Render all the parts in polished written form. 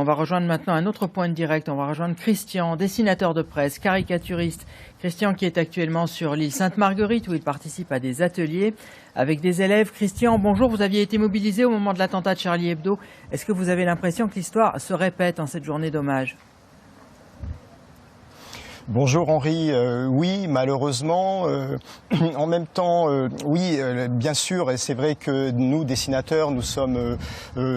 On va rejoindre maintenant un autre point de direct. On va rejoindre Christian, dessinateur de presse, caricaturiste. Christian qui est actuellement sur l'île Sainte-Marguerite où il participe à des ateliers avec des élèves. Christian, bonjour. Vous aviez été mobilisé au moment de l'attentat de Charlie Hebdo. Est-ce que vous avez l'impression que l'histoire se répète en cette journée d'hommage ? Bonjour Henri, oui malheureusement, en même temps oui bien sûr, et c'est vrai que nous dessinateurs nous sommes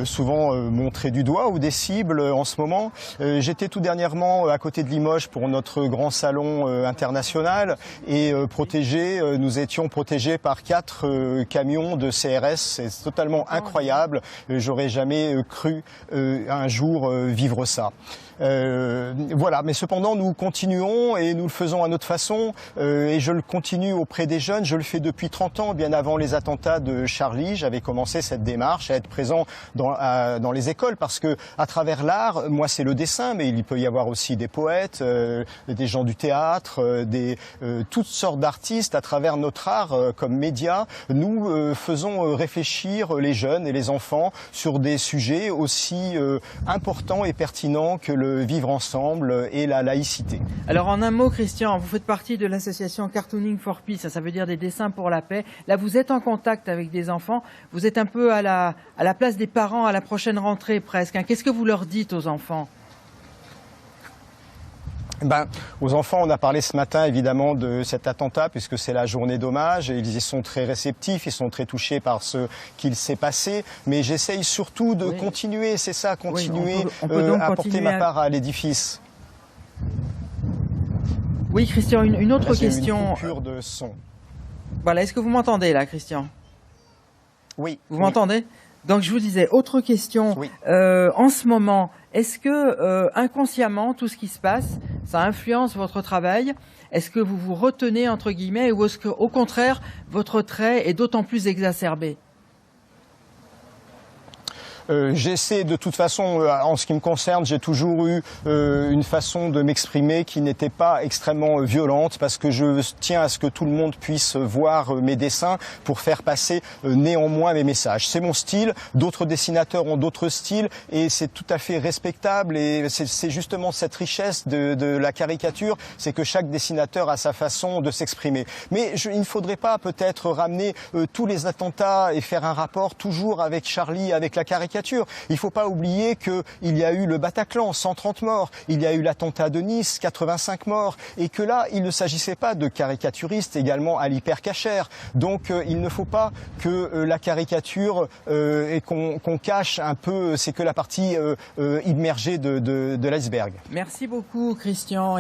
souvent montrés du doigt ou des cibles en ce moment. J'étais tout dernièrement à côté de Limoges pour notre grand salon international et nous étions protégés par 4 camions de CRS, c'est totalement incroyable, j'aurais jamais cru un jour vivre ça. Voilà, mais cependant nous continuons et nous le faisons à notre façon et je le continue auprès des jeunes, je le fais depuis 30 ans, bien avant les attentats de Charlie, j'avais commencé cette démarche à être présent dans les écoles parce que à travers l'art, moi c'est le dessin, mais il peut y avoir aussi des poètes, des gens du théâtre, toutes sortes d'artistes à travers notre art comme média, nous faisons réfléchir les jeunes et les enfants sur des sujets aussi importants et pertinents que le vivre ensemble et la laïcité. Alors en un mot, Christian, vous faites partie de l'association Cartooning for Peace, ça veut dire des dessins pour la paix. Là, vous êtes en contact avec des enfants, vous êtes un peu à la place des parents à la prochaine rentrée presque. Qu'est-ce que vous leur dites aux enfants ? Aux enfants, on a parlé ce matin évidemment de cet attentat puisque c'est la journée d'hommage et ils y sont très réceptifs, ils sont très touchés par ce qu'il s'est passé. Mais j'essaye surtout de continuer, c'est ça, continuer à apporter ma part à l'édifice. Oui, Christian, une autre question. Une coupure de son. Voilà, est-ce que vous m'entendez là, Christian ? Oui. Vous m'entendez ? Donc je vous disais, autre question, oui. En ce moment, est-ce que inconsciemment, tout ce qui se passe, ça influence votre travail ? Est-ce que vous vous retenez, entre guillemets, ou est-ce qu'au contraire, votre trait est d'autant plus exacerbé ? J'essaie de toute façon, en ce qui me concerne, j'ai toujours eu une façon de m'exprimer qui n'était pas extrêmement violente parce que je tiens à ce que tout le monde puisse voir mes dessins pour faire passer néanmoins mes messages. C'est mon style, d'autres dessinateurs ont d'autres styles et c'est tout à fait respectable et c'est justement cette richesse de la caricature, c'est que chaque dessinateur a sa façon de s'exprimer. Mais il ne faudrait pas peut-être ramener tous les attentats et faire un rapport toujours avec Charlie, avec la caricature. Il ne faut pas oublier qu'il y a eu le Bataclan, 130 morts, il y a eu l'attentat de Nice, 85 morts, et que là, il ne s'agissait pas de caricaturistes également à l'hypercachère. Donc il ne faut pas que la caricature et qu'on cache un peu, c'est que la partie immergée de l'iceberg. Merci beaucoup, Christian.